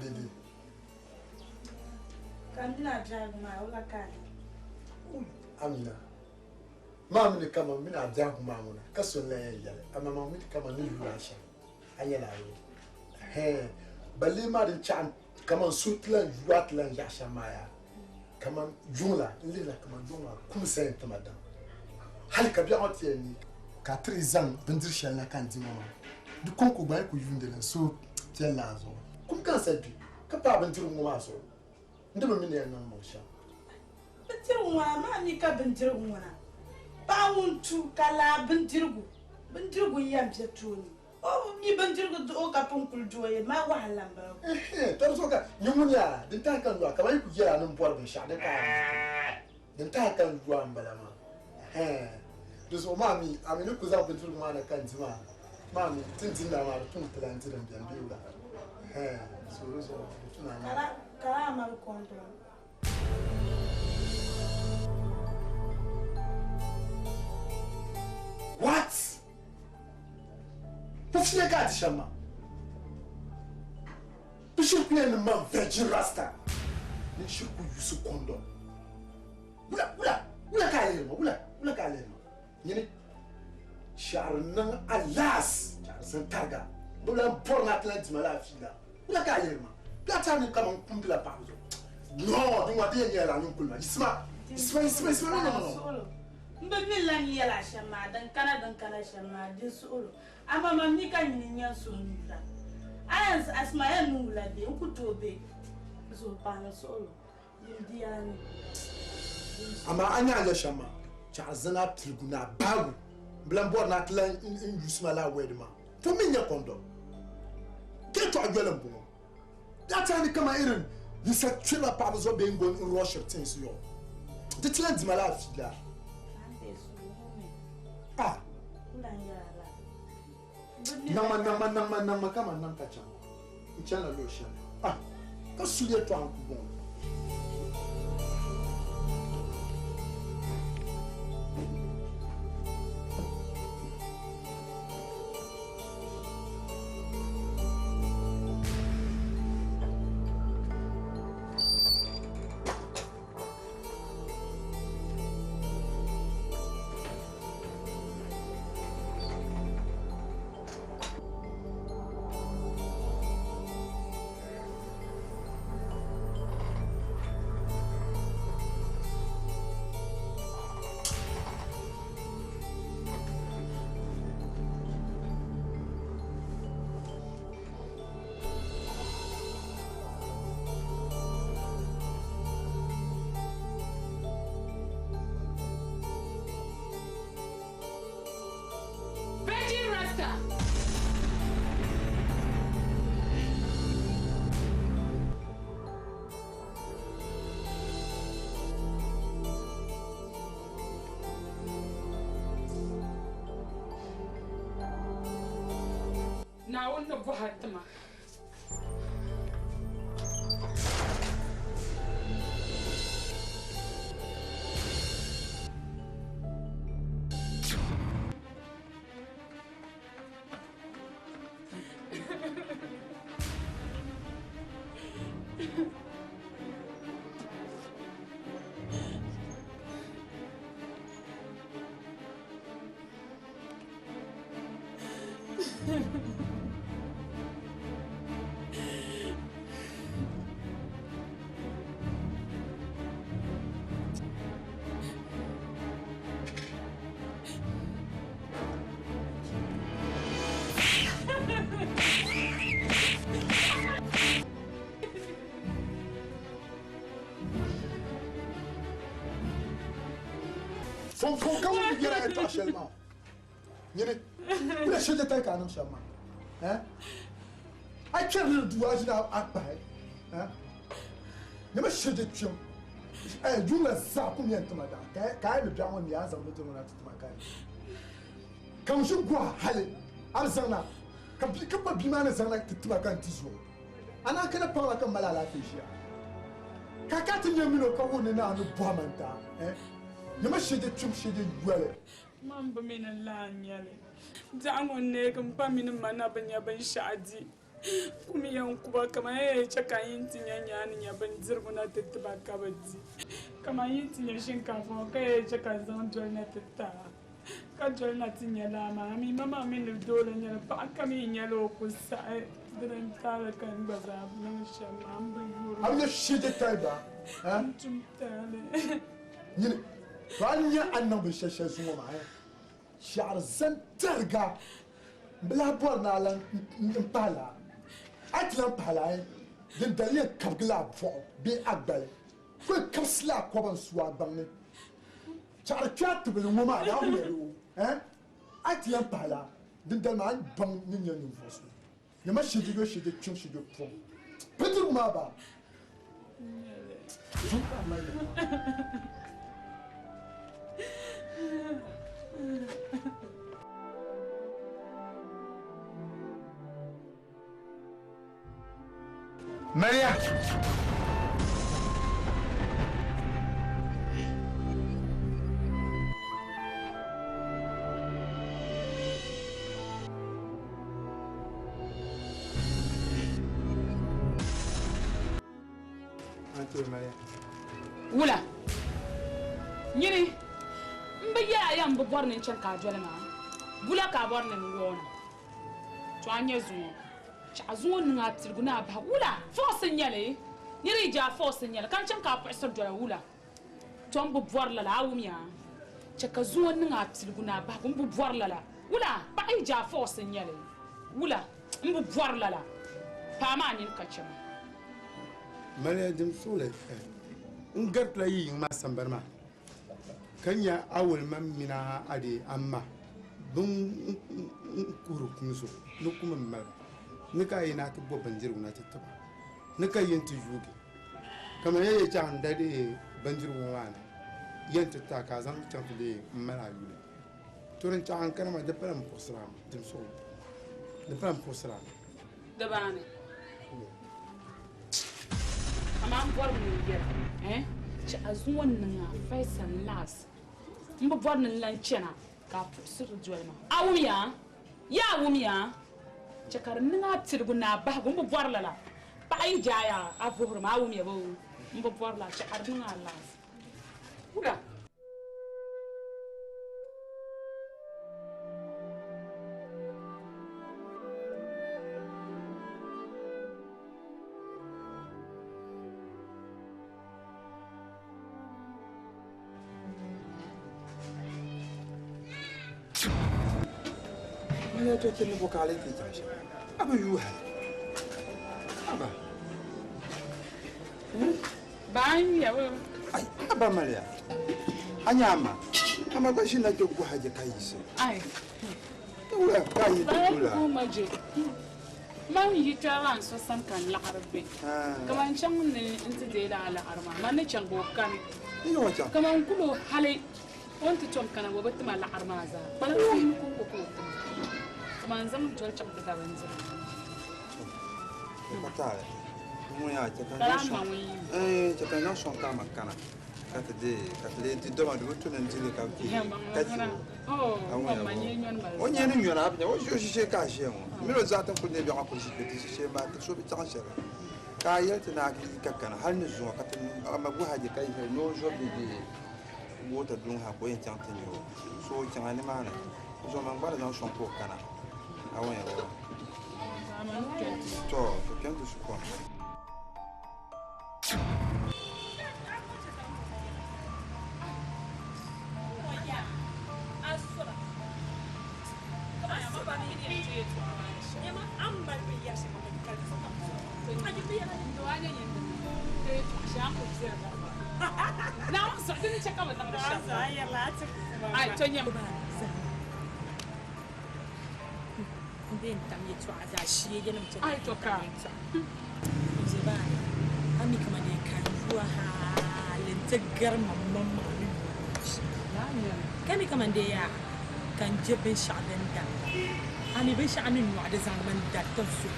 dede. Kamina drag ma wala kai. Amina. Mama ni kama mina drag mama na. Kaso la yale. Ama mama ni kama ni yuasha. Ayela yo. He. Balima de chan kama sutlan yuatlan yasha maya. Kama jungla, lila kama jungla kum sente madam. Hal ka biya oti ni. Ka 3 ans bendir shel na kan di mama. Du konko ba ko yunde na so tella zo. Kum kan sa bi. Ka pa bendir mo ma so. Ndebe mi ne na mo sha. Bendir ngwana ma ni ka bendir ngwana. Ba wuntu kala bendirgu. Bendirgu yam je toni. Oh, ni bendirgu do ka ponkul joye ma wahala ba. Tarzoka nyumunya din ta kan ruwa kamar ku jira nan buwar bin sha da ka din ta kan ruwa mbala ma dus mami amini ku za ku turu ma na kan jima mami tintin da ma tun planti dan biyan biyu da so tuna na kala mal kontrol what Pufile ka tishama Bishop ne man virgin rasta ni shirku yusu kondo ula ka lema yini sharnan alas san targa bula porna atlanti mala fila ula ka lema plata ni kama kumbila pauzo no dum wadi yenya la nyukulma isma no mbebe la ni yala shama dan kana shama din solo ama mamni kan nyinya so nura ayans asmaya nula de ukutobe so pana solo yimdiani ama anya la shama chazana tribuna bagu blambo na tlan in yusmala wedma to minya kondo ke to agwela mbumo that ani kama irin yisa chila pa zo be ngo in rush things yo the tlan di mala afida Nama kama nanka chama. Uchana lotion. Kasuye to ankubo. Na wannan buhattama Fon quand vous viens être actuellement. Yene. Vous la chete ta kanam chama. Hein? I can't do as now akbai. Hein? Ne me chete tiom. You la sa combien de madame. Kai le bien on y a za moto na tout makai. Quand je vois hale alzana. Quand pas bimane zana tout makan tizo. Ana kana pa ka malala fishia. Kakati nyamino ka woni na no boamanta. Hein? Ne me chete tiom chete yuale. Mamba mina la nyale. Jango ne kan pa mina mana banya ban shadi. kuma yan kuba kama ya ce ka yin tinya nyani ya ban zirbu na tattaba ka baji kama yin tinya shinkafa ka ya ce ka zan jol na tattara ka jol na tinya lama mi mama min dole ne ba ka mi nyalo kusa diran tara kan baza nan shamma an bi yuru am ya shije taiba ha tum tale ni banya annabi shashe zuwa ma shar zan targa bla borna lan impala atlan pala den dalia kabla fo bi agbal ko kasla ko ban suwa banne char chat bi mo ma ya wo atlan pala den dal ma ban ni nyen fosu ya ma shidi go shidi chum shidi po petu ma ba Maria! Wula nyini mbe ya ya mbe bor nin chen ka jole ma bula ka bor nin wona to anye zuo cha zuo nin atirgu na ba wula force nyale nyiri ja force nyale kan chen ka pa so jole wula to mbe bor la la awumya cha ka zuo nin atirgu na ba mbe bor la la wula ba ai ja force nyale wula mbe bor la la pa ma nin ka chema Maria dim sole ngat la yi ma sambarma kanya awul man mina ade amma bun kuru kunso no kuma mal nika yi na ta boban jiru na ta taba nika yin tu juge kamar yayi ta handa de banjiru wana yin ta ka zan ta de mala yule turin ta an kana ma da faran posra dim so da faran posra da bane Amam bor ni yer ci azuwan nan a faisan las mbo bor nan lan chena ka sir jolma awumiya ya awumiya ci kar ninga tirgu na ba mbo bor lala ba ai jaya afuhur ma awumiya bo mbo bor la ci ar ninga las uga Maria to tin bo kale ti tashi aba yuha aba ban ya bo ai aba Maria anyama ama ba shina to ku haje kaisi ai wala kai ba dula ko maje man yi taran so san kan la harbe kaman chan ne inta de la harma man ne chan bo kan ni no cha kaman kulo hale wonti chom kana bo batima la harma za bala ko ko kaman zam jol cham da banza patale mo ya cha kan kala so ma wi cha kan so ta makana kata de ti do ma do to nan jile ka ki kati oh ma nye nyon ba onye ni nyona abnya o jo shi ka shi mo mi ro za tan ku ne bi ka ko shi ti shi ma ta so bi tan shi ka yelta na ki ka kana har ni zuwa ka tan amma bu haje kai he no jo bi di wota dun ha ko yin tan tin yo so tan ani ma na so man ba da son ko kana awon ya to kan du su ko ai to ka Ami kama ne kan ruwa halin tagar mamman mami kami kama da ya kan jibin sha'anin da ami bin sha'anin wa da zaman da ta su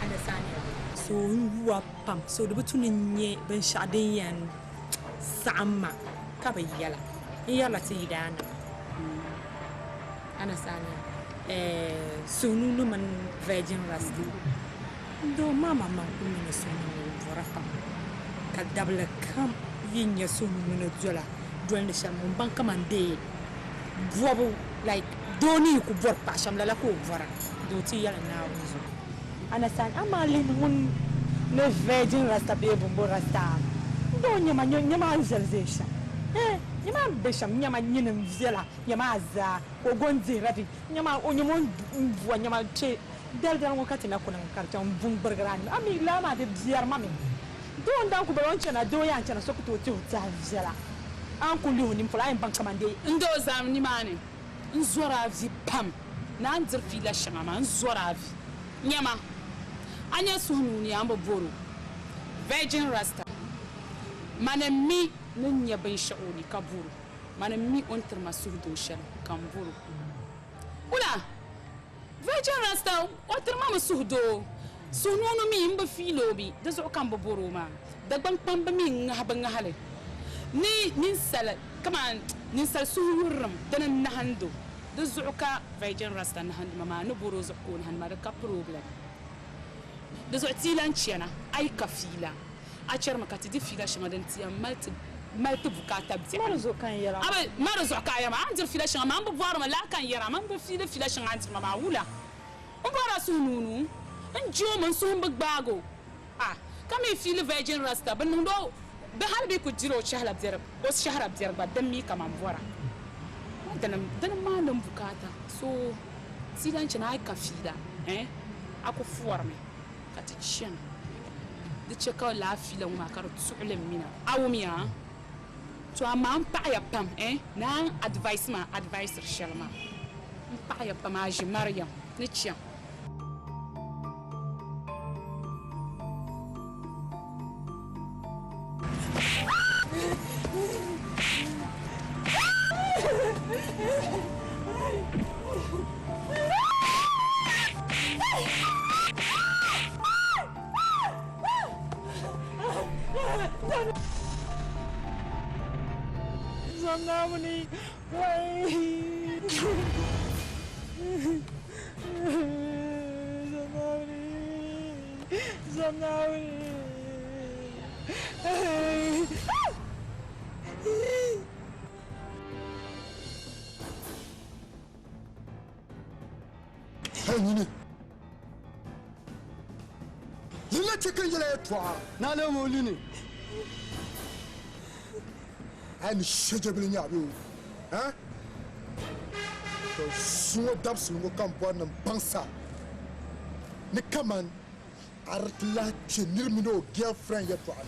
ana sani so ruwa pam so da butunin ye bin sha'adin yan sa'amma ka bai yala ta yi da ana sani sununu man virgin rascal do mama man ku mini sunu bora pam ka dabla kam yinya sunu mini jola dolni sham ban kamande bobu like doni ku bor pa sham la ko bora do ti yala na wuzo ana san amali mun ne virgin rasta be bumbo rasta do nyama zelzesha nyama besham nyama nyinem zela nyama za ko gonzi rabi nyama onyamon bua nyama che dal wakati na kuna karta bun burgrani ami la ma de biar mami do ndan ku balon chana do ya chana sokuto ti uta zela an ku lihu nim fula en ban kamande ndo zam ni mane nzora vi pam na andir fi la shama ma nzora vi nyama anya sunu ni amba boro virgin rasta mana mi nya ban sha'uni kaburu mana mi ontar masu do shan kamburu ula virgin rasta otar ma masu do sunu mi imba filobi da zo kan boro ma da ban pamba mi ngaban ngahale ni sala kaman ni sal suhurum danan nahando da zuka virgin rasta nahando mama no boro zukun han ma da ka problem da zo tilan ciana ai kafila a cer maka ti fila shi madan tiya malti bukata bi marzo kan yara aba marzo ka yama an jir fila shi ma an bu var ma la kan yara man bu fila shi an ma wula on bara su nunu an jo man su hum bagbago kami fila virgin rasta ban ndo be hal be ku jiro shahla bjar o shahra bjar ba dan mi kaman bora dan ma nan bukata so tilan ci na ai kafila ako fuwarme ka ti cin da ce kawai lafilan makar tsulin mina awumiya to amma an ya pam na advice ma advisor shalma an ya pam aji maryam ni ciyan Zamnamuni, wait. Zamnamuni. Hey, Nini. Lila chicken yele toi. Nale molini. Ani shejebili nyabi. Hein? To suwo dabsu ngo kampo na bansa. Ni kaman artla chenirmino girlfriend ya toi.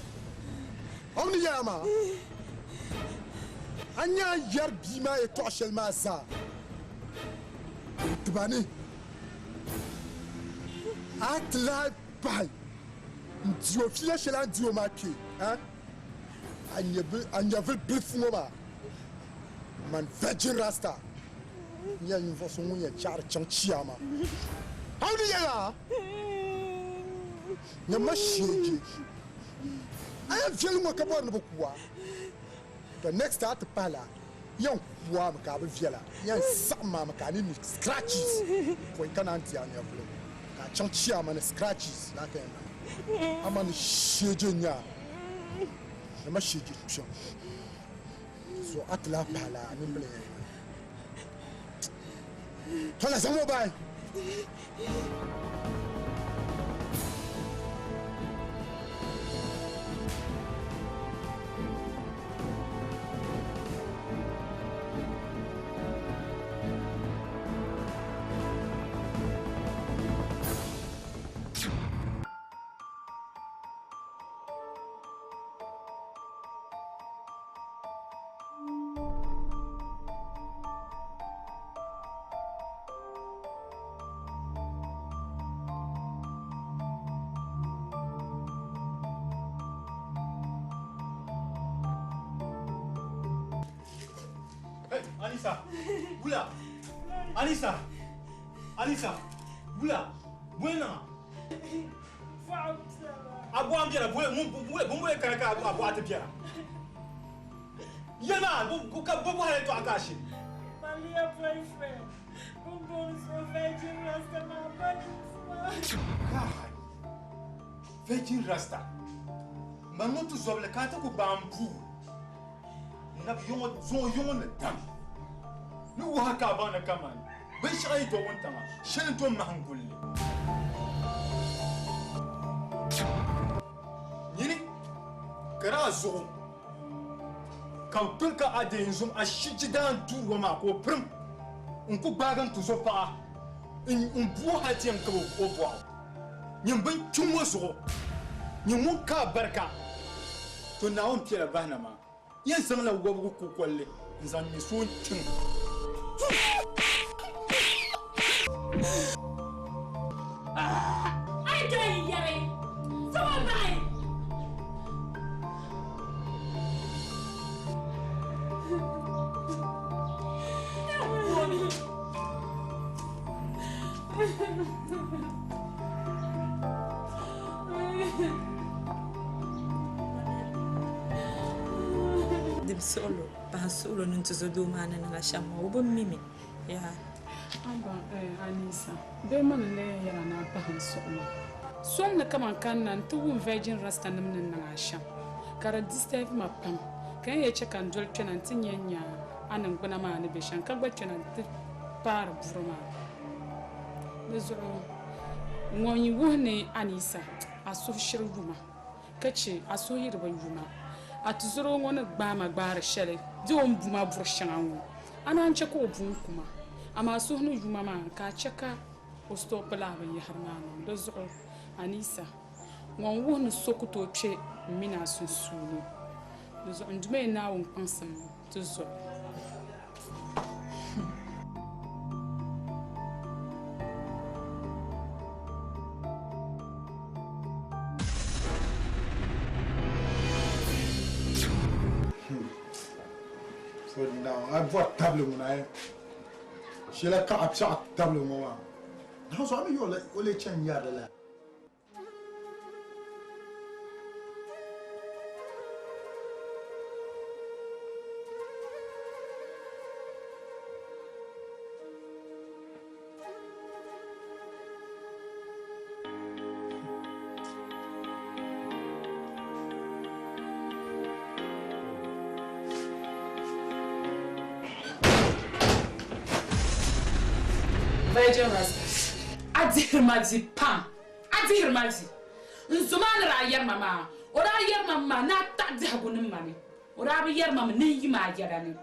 Omni yama. Anya yar bima e to shelma sa. Tubani. Atla bai. Ndio fia shela ndio maki. Hein? Anya vil blifungo ba. Man virgin rasta. Nya invoso munya char chanchiama. How do you nya mashiji. I am feeling mo kabon no bokwa. The next start pala. Yon kwa maka be viela. Yan sama maka ni scratches. For kana anti anya vlo. Ka chanchiama na scratches la kana. Amani shiji nya. Ma shiji so atla pala ni mble tola samo bai Anissa, Boula, Anissa, Boula, Buena. Abo ambiera, bumwe karaka abo atepia. Yana, bobo hale to akashi. Malia boyfriend. Bumbo so virgin rasta ma bani. Virgin Rasta. Mangotu zobele kata ku bambu. Nab yongo zo yongo na dam. Nu waka bana kaman. Bai shi do wontama. Shin to mahangulle. Yini kara zo. Kan pinka ade zum a shijidan tuwa ma ko prim. Unku bagan tu zo pa. In buwa hati an kabo ko buwa. Nyim ban chumo zo. Nyim mun ka barka. To na on tiela bana ma. Yen san la wobu ku kolle. Nzan mi so chin. Ai dai yare. Sama bai. Dem solo, pas solo non te zo do mana na shama obo mimi. Ya. Amba Anisa. Be man le yara na pahan solo. Som na kaman kan nan tu Virgin Rasta nam nan na asham. Kara disturb ma pam. Kan ye check and jol twenan tinyanya anan gbana ma ne be shan ka gba twenan ti par buruma. Lezo ngoni woni Anisa aso shiru yuma. Kace aso yirba yuma. Atuzuro ngona gbama gbara shele di on buma bur shangu anan che ko bun kuma ama so hnu yuma ma ka cheka o stop la ba yi harmano do zo Anisa won won sokoto twe mina susunu do zo ndume na won pansam to zo I bought table mon aïe. J'ai la carte à table mon aïe. Non, ça me yole, on les tient yard là. Virgin Rasta. Adir mazi pam. Adir mazi. Nzuman ra yer mama. Ora yer mama na tadi hagunin mani. Ora bi yer mama ne yi ma yerani.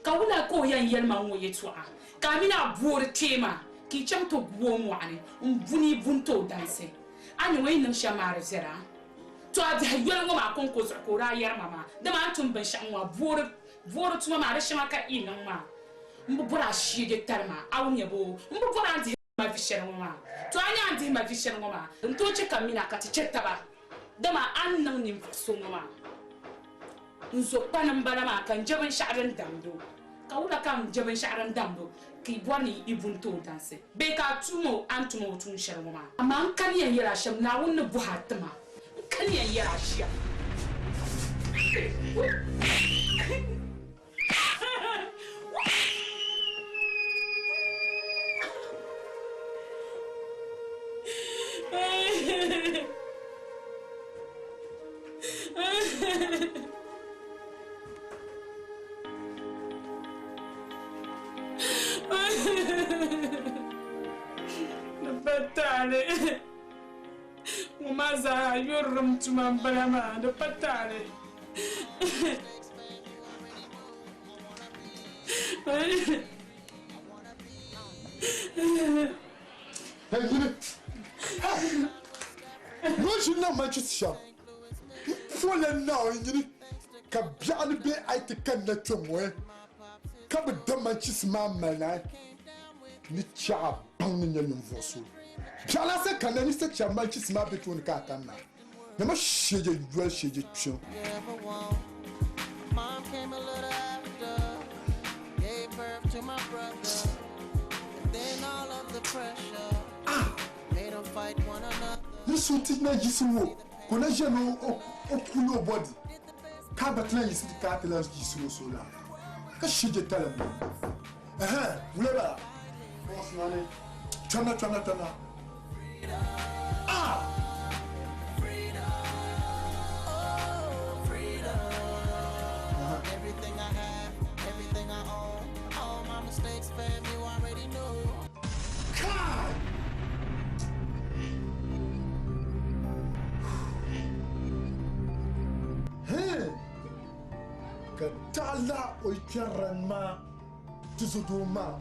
Ka wula ko yan yer ma wo yetua. Ka mina buor tema. Ki cham to gwo mwani. Mbuni bunto danse. Ani we nan shamar zera. To adi yer ngo ma kon ko so ko ra yer mama. Da ma tum ban shamwa buor tuma ma ra shama ka inan ma. Mbura shige tarma awunya bo mbura anti ma vishere ngoma to anya anti ma vishere ngoma nto cheka mina kati chetaba dama annan nim so ngoma nzo panam balama kan jaban sha'ran damdo kawula kan jaban sha'ran damdo ki bwani ibunto danse be ka tumo antumo tun shere ngoma amma an kan yan yira sham na wonne buhatma kan yan yira shiya Patale. Umaza yurum tumambalama de patale. Hey, you know, no Manchester. Fallen now, you can barely be I can let you away. Come with the Manchester man, Nicha pounding your voice. Jalasa can any such a Manchester man between Katana. You must shade your well shaded show. Mom came a little after, gave birth to my brother. Then all of the pressure made them fight one another. Listen to me, Jisuo. Connection no okulo body. Kabatlan is the catalans Jisuo sola. Kashije tell him. Whatever. Boss Nani. Chana. ka taala o kyaran ma tuzudo ma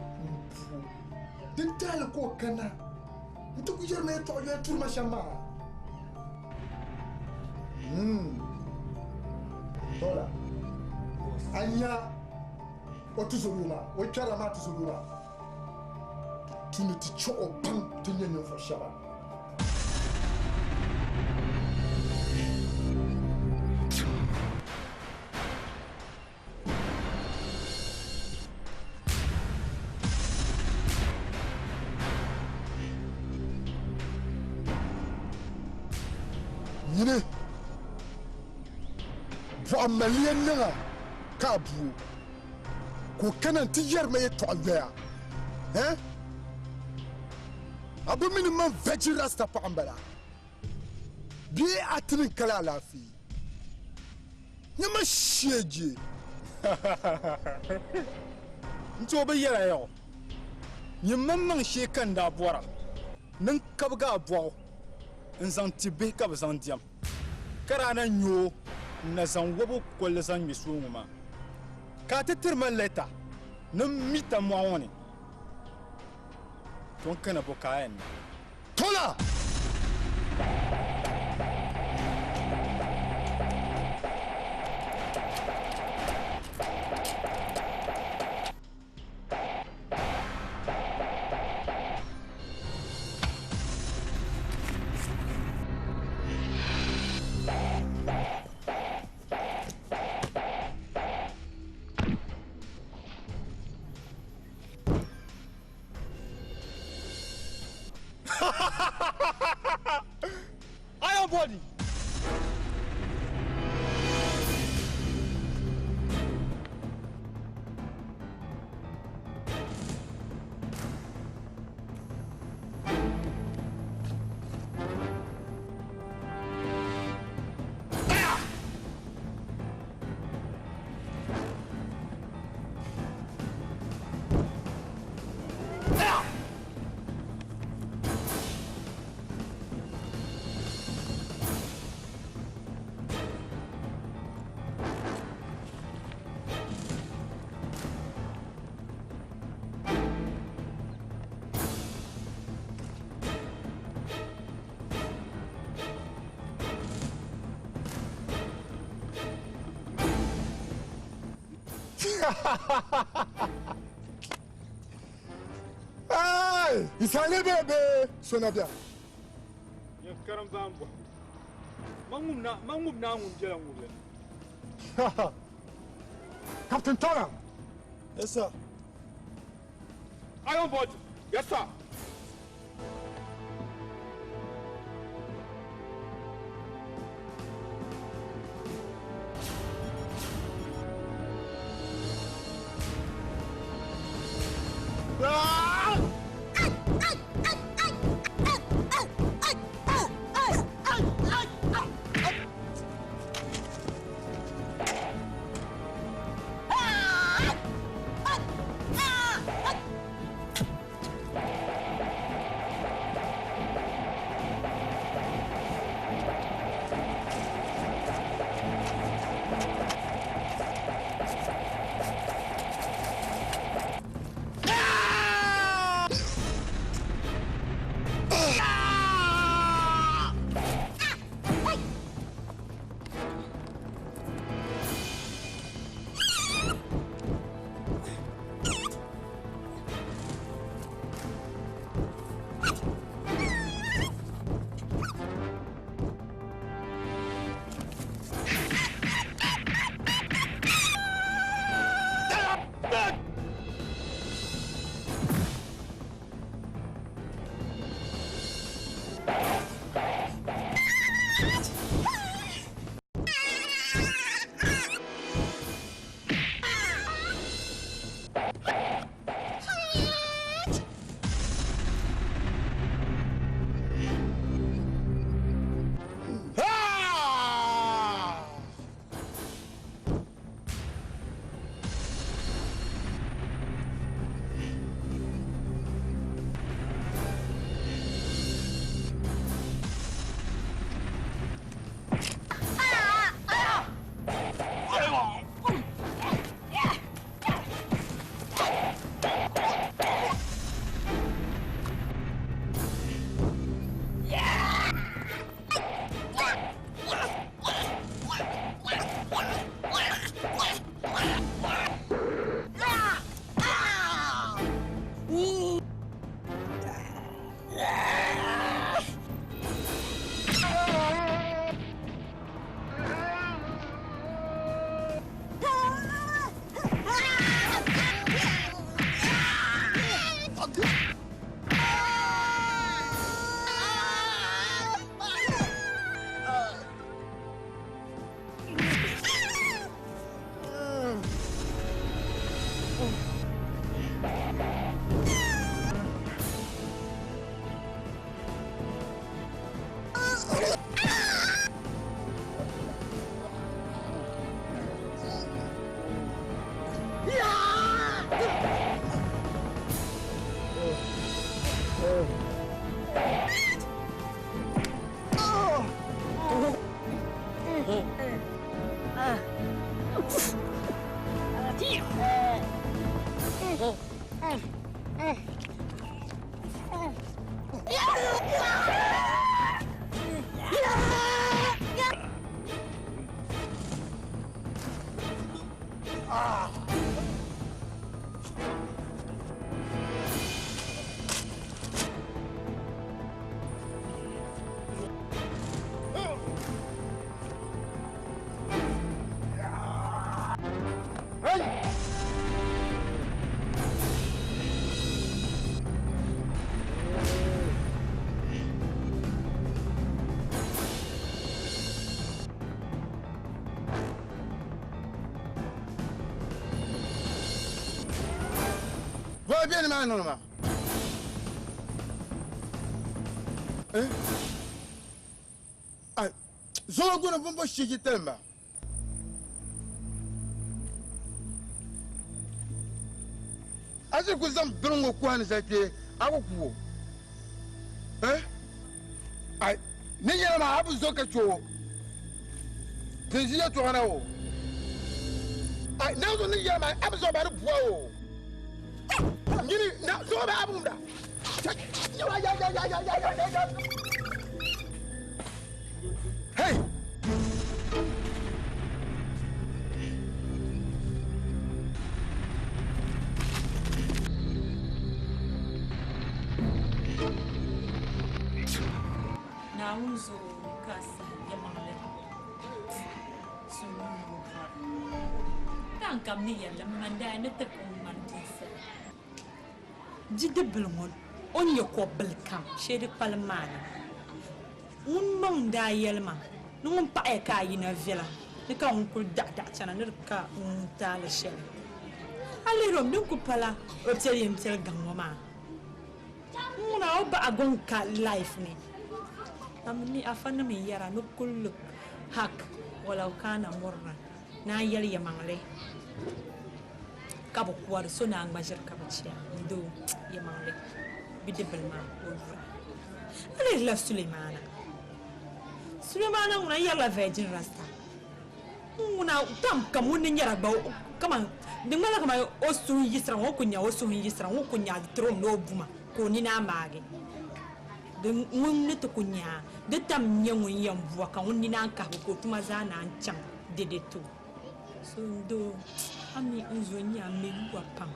din taala ko kana ntu ku jerme to ya turma shama tola anya o tuzudo ma o kyara ma tuzudo ma tunu ti cho o pan tinye no fo shaba yine bu amaliyan nanga ka bu ko kanan ti yerme ye to ya abu min man veji rasta pa ambala bi atrin kala lafi nyama sheje nto be yela yo nyimman man shekan da bora nan kabga bo nzan tibe ka bazan diam karana nyo na zan wobo kol zan misunguma ka titirman leta nan mita mawoni ton kana bokayen tola Iron body. Hey, isale bebe sona bien. Ya karam bambo. Mangum na ngum jela ngule. Captain Tola. Yes sir. Iron body. Yes sir. Va bien, ma non, ma. Ai, zo gona bombo shiki temba. Aje kuzam brongo kwani sake akukuwo. Ai, ni yara ma abu zo ka cho. Tinjiya to kana wo. Ai, na zo ni yara ma abu zo ba buwa wo. Gini, na zo ba abu da. Ya. Hey! Na unzo kasa ya mangale. Sunu buhar. Tangkam ni yalla manda na ta kun mantisa. Jidde bulmon on ya ko bulkam shede palmana. Un mang da yelma. Nung pa e ka yina vela. Ni ka un kul da chana ni ka un ta le shel. Ale rom dun ku pala o teyem tel gangoma. Muna oba agon ka life ni. Amni afana mi yara no kullu hak walau kana murna na yal ya mangle kabo kwar so na ngmajir kabachiya ndo ya mangle bidibal ma over ale la Suleimana nguna yala virgin rasta nguna tam kamun nyara ba kama ndingala kama osu yisra wokunya osu yisra wokunya trom no buma ko ni na mage den wonni to kunya de tam nyanwu yambuwa kan wonni nan ka ko tuma za na ancham dede to so do ami unzonya me wa pam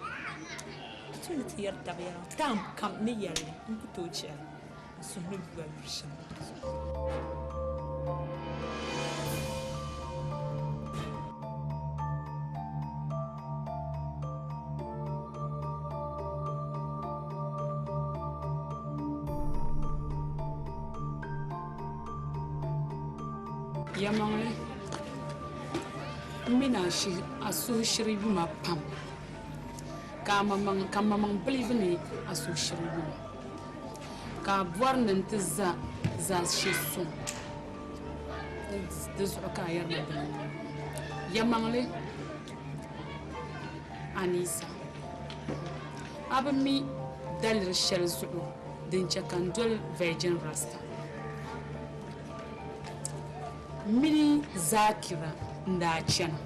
to ni tiyar tabya tam kam ni yalle ku to che so ni buwa bishan Yamangle mina shi aso shiribi ma pam ka mamang believe ni aso shiribi ka buar nan tza za shi so this ka yar ma Yamangle Anisa abami dalir shel zudo din chakandol virgin rasta mini Zakira ndachana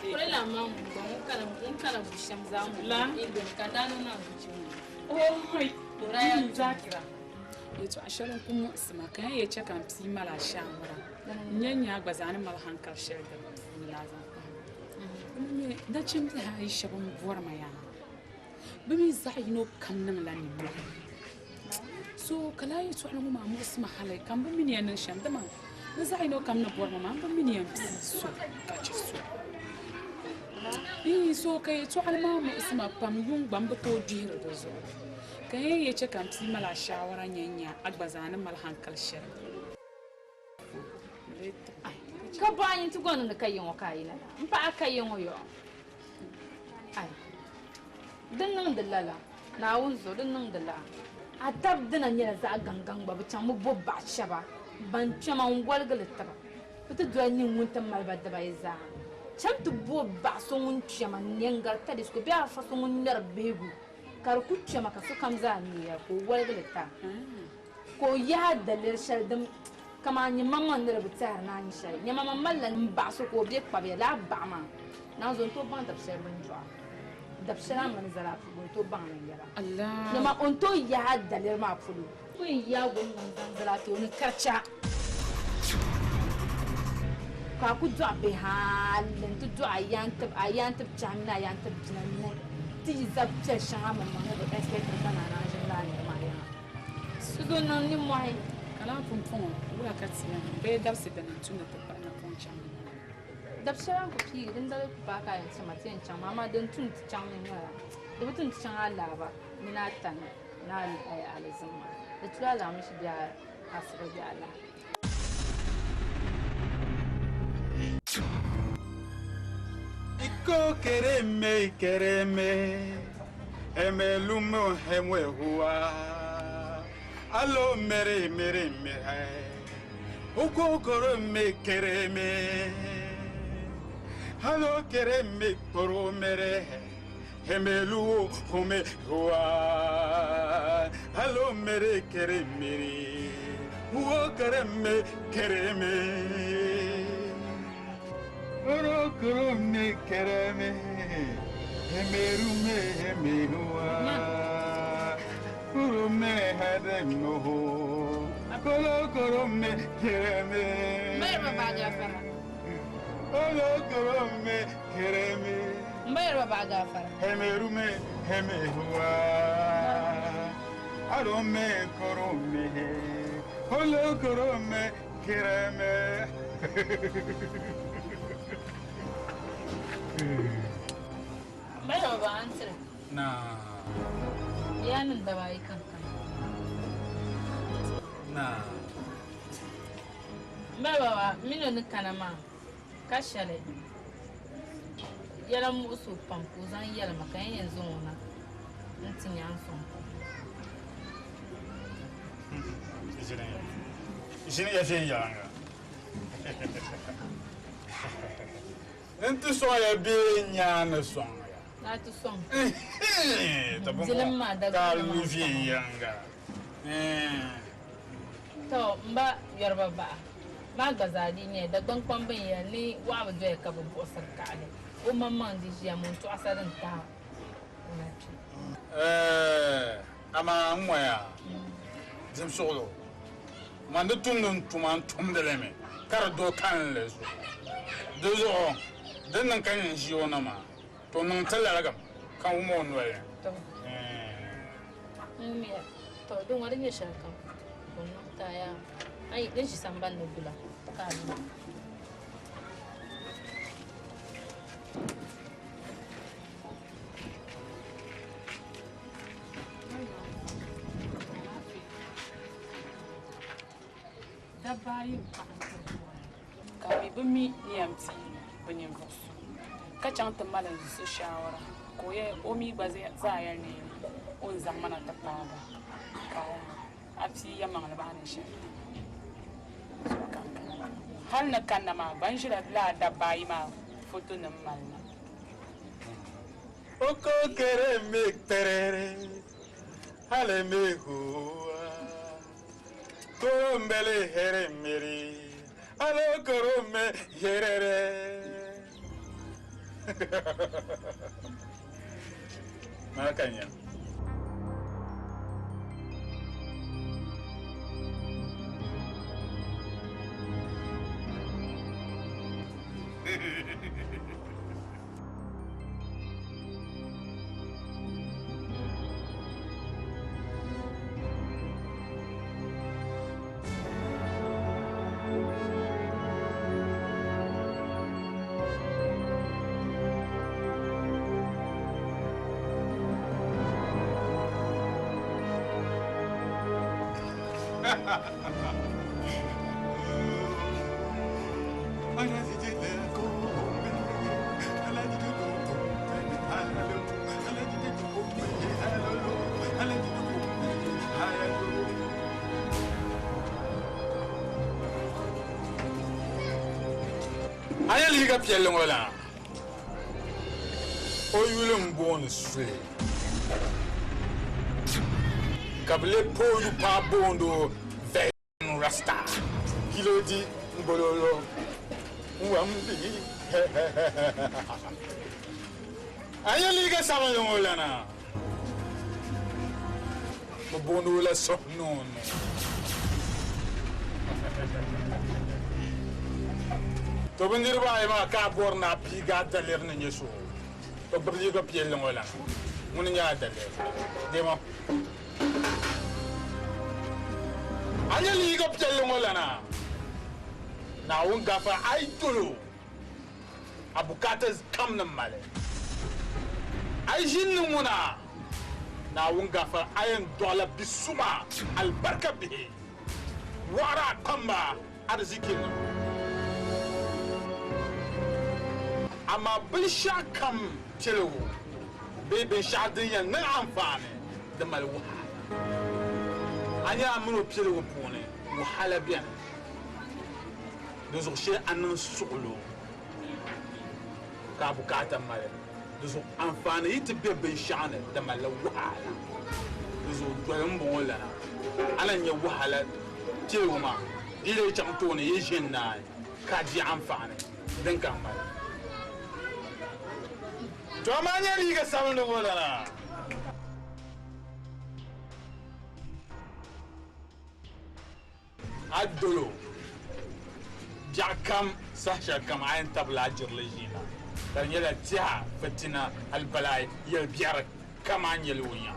Kulela mamu ngikala bushamzamu la ingwe kadano na buchimu Raya Zakira yeto asharon kuma sama kan ya ce kan fi mala shamura nyanya gbazani mal hankal shirga lazan ne da cin da Aisha ban buwar maya bimi zaino kan nan lani so kala yeto an mu mu sama halai kan bimi ne nan sham dama da zaino kan na buwar mama bimi ne so ka ci so so kai to alma mu sama pam yung bamba to jira da zo kai ya ce kan fi mala shawara nyanya agbazani mal hankal shir ka bayin tu gonin da kai yin wakayina mpa aka yin yo ai dinnan dallala na wunzo dinnan dalla atab dinan yana za gangan babu can mu bobba shaba ban chama ungwal galita ba Putu dwa ni munta malba da bai za. Cham tu bo ba so mun chama nengar ta disko biya fa so mun nar begu. Kar ku chama ka su kam za ni ya ko walgale ta. Ko ya dalir shaldum kama ni mamma ndere butar na ni shay. Ni mamma mallan ba so ko bi pa bi la ba ma. Na zo to ban da shay ban jwa. Da shara man zara fu to ban nan yara. Allah. Ni ma on to ya dalir ma fulu. Ko ya gon nan zara to ni karcha. Ka ku dwa be halin tu dwa ayantab jamina ayantab jinan ti zab che shama mamma ne da expect kana na jinna ne ma ya su do nan ni mai Kala funfun wala katsiya be darsi da nan tuna ta ba na funcan. dab shara ku fi din da ku ba ka yin sama tin can mama don tun ti can ne ya da mutun ti can Allah ba ni na tan na alazama da tura la mishi da asira da Allah Iko kereme emelumo hemwe huwa alo mere uko kereme alo kereme koro mere emelu home huwa alo mere kereme uo kereme Oro kurome kereme emerume emehuwa kurume hadenoho kolo kurome kereme Mbaya baga fara kolo kurome kereme Mbaya baga fara emerume emehuwa arome kurome kolo kurome kereme Mbaya ba answer Na yanin da bai kankan na Mbaya ba mino ni kanama kashale yala musu pampu zan yala makan yanzu wona ntin yan son Jini ya fi yanga Ntu so ya bi nya na so ya na tu son Tabu Jilin ma da ka gama lu fi yanga to mba yorba ba gazadi ne da gbankwan bin ya ni wa ba joye ka bu bosar kale o mamman di ya mun to asarin ta na ci ama moya Jim solo man de tunun tuman tumdeleme kar do kan le so Dozo dan nan kan yin shi wona ma to nan tallara gam kan mu won waye to mi to don wani ne shaka wannan ta ya ai din shi samban ne bula ka ni Da bayin ka bi bimi niyamti binin vosu ka can ta malan su shawara ko ya omi ba zai zaya ne on zamana ta fara kaya a fi ya mangala ba ne shi har na kan na ma ban shi la da bayi ma foto nan malna Oko kere me terere hale me huwa Koro mbele here meri alo koro me herere Makanya Aya liga pielle ngola. O yulum bon sule. Kable polu pa bondo ve rasta. Kilo di mbololo. Wambi. Aya liga sama ngola na. Bondo la so non. To bendir ba ma ka borna piga daler na nyeso to bali go piel ngola mun nya daler demo anya li go piel ngola na un gafa ay tulu abukatas kam na male ay jinn muna na un gafa ayen dola bisuma albarka bihi wara kamba arzikin amma bin sha kam tilu bai bin sha din yan nan amfani da malwa anya amuru tilu pone wahala biyan da zo she annan sulo ka bukata male da zo amfani yiti bai bin sha ne da malwa da zo doyin bola anan ya wahala tilu ma ile cham to ne yin na ka ji amfani dan kan male Tomanya liga samun da bola na. Adolo. Jakam sasha kam ayin tabla jirlejina. Dan yala tiha fatina albalai yel biar kaman yel wunya.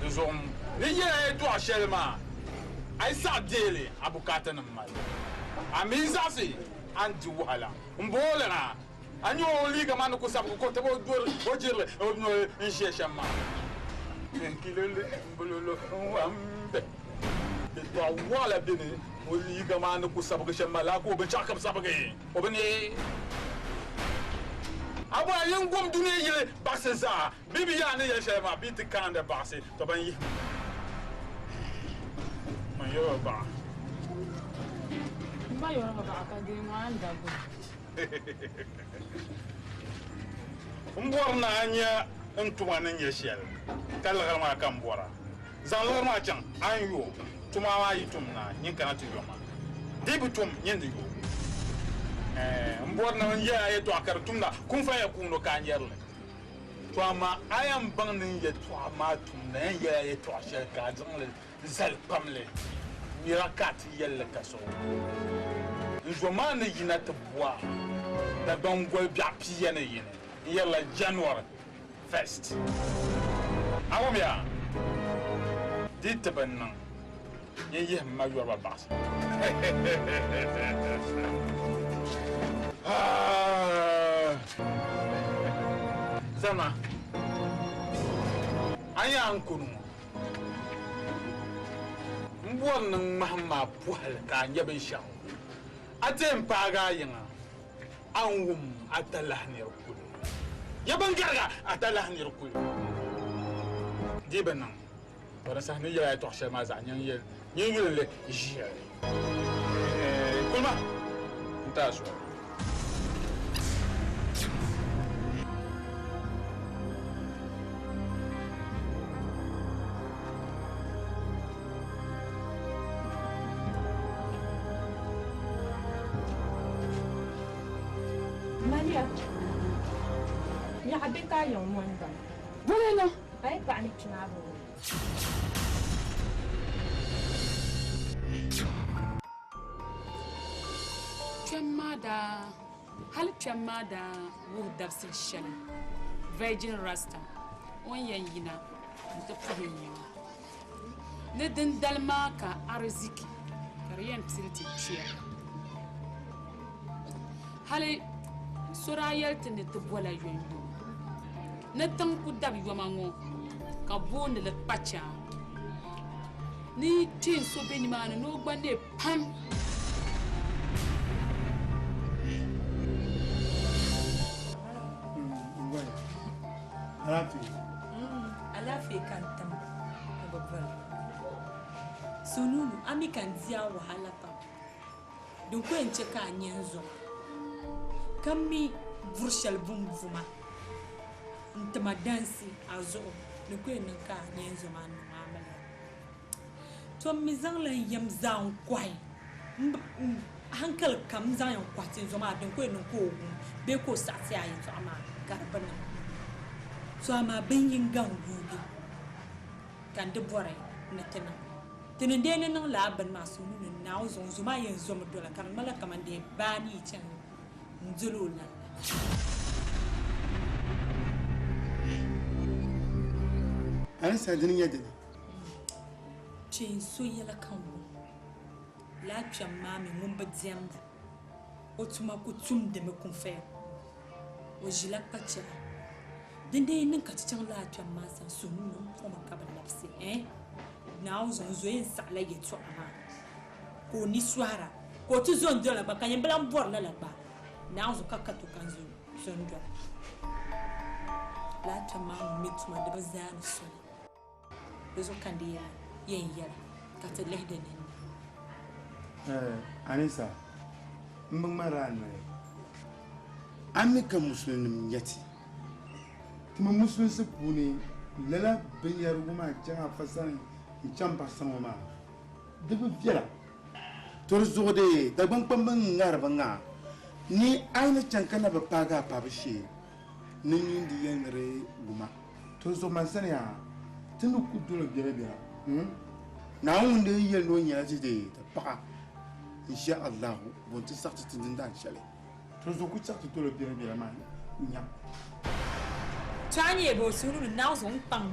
Duzom ni yela to shelma. Ay sa dele abukata na mal. Amiza si anti wala. Mbola na. Anyo liga manu ko sabu ko tabo dor ojirle no inshe shama kilele mbulolo ambe to wala bini o liga manu ko sabu shama la ko be chakam sabu ge o bini aba yen gom duniya yele basse za bibi ya ne ya shama biti kanda basse to ban yi man yo ba ka de man da go Mbor na anya ntuma nan ya shel kalgar ma kan bora zalor ma can an yo tuma ma yitum na yin kana tu yo ma debitum yin de yo mbor na ya ya to akar tumna kun fa ya kuno kan yerle to amma ayam bangnin ya to amma tumna ya to shel ka zangle zal pamle mirakat yelle kaso nzomane yina te boa da bangol bia piene yine yella January 1st awamia dit benna ye ma yorba bas Zama aya ankunu mbon nan mahma puhal ka nyaben shaw atem paga yinga anwum atalahni rukul yaban garga atalahni rukul dibanan wala sahni ya to khsha ma za nyan yele jiya kulma ntaso Ya habis kaya yang muda. Boleh lah. Baik pak ni kenapa? Chemada, hal chemada wuh dafsir shell, Virgin Rasta, on yina, untuk punya. Ne dendalma ka arziki, karian psilti chia. Hal surayel tende tebola yoyo. Ne tang ku dab yomango ka bonde le pacha ni tin so beni man no gbande pam alafi kan tam ababal sununu ami kan dia wahala pa don ko enche ka nyenzo kami vurshal bum vuma ntama dansi azo ne ko en ka nyenzo man amala to mi zang la yam zang kwai hankal kam zang yan kwatin zo ma den ko en ko be ko sati ayin to ama garbana so ama ben yin gangugi kan de bore na tena tenen dene nan la ban masu nuna na uzon zuma yin zo mu dola kan mala kamande bani can nzulula an sadin yadda ne cin so yala kan wo la twa mami mun ba diamda otuma ku tum de me kun fe o jila pacha dende nin ka chan la twa ma san sunu no fo ma ka ba nafsi na uzon zo yin sa la ye to ama ko ni swara ko tu zon dola ba kan yemblam bor la ba na uzo ka to kan zon do la twa ma mituma de ba zan so bezo kandiya yen yala ka ta lehde ne anisa mbang marana amika muslim yati tuma muslim se puni lala binyar guma janga fasan chamba sama dubu fiala torzo de da ban pamban ngarba nga ni aina chankana ba paga pabishi nin yindi yenre guma torzo mansana ya tunu kudula bia na wunde yel no nyaji de ta pa insha Allah bon ti sakti tin dan chale torzo ku sakti to le bia ma nya tanye bo sunu na zo pang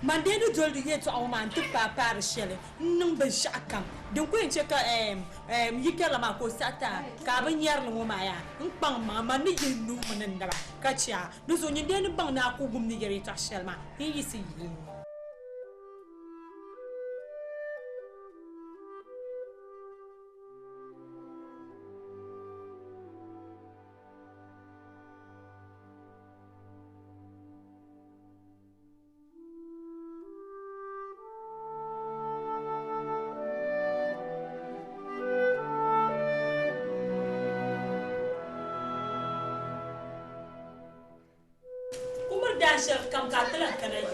man de do de ye to awman tu pa par shele nung ben shakam den ko enche ka yikela ma ko sata ka ban yar no ma ya pang ma man ni yinu manan da ka cha do zo nyi de ni bang na ko gum ni yere ta shel ma yi si yi Chef kam katla kana yi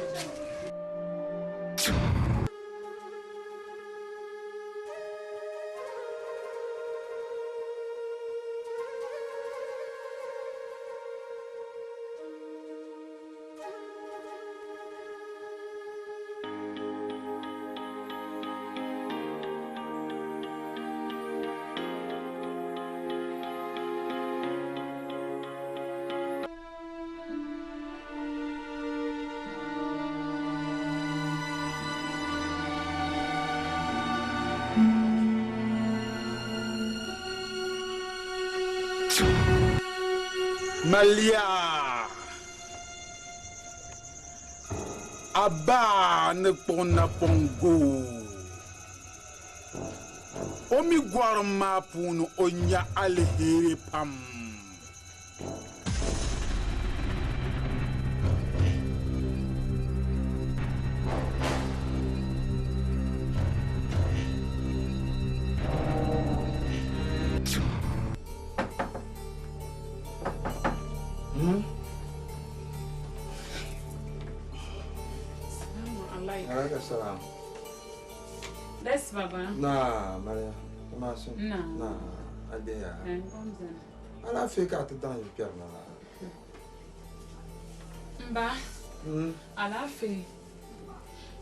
Malia Aba ne pona pongo Omi gwarma punu onya alheri pam Salam. That's Baba. Nah, Maria. Masuk. Nah, ada ya. Ala fika tu dah jujur nala. Mba. Ala fi.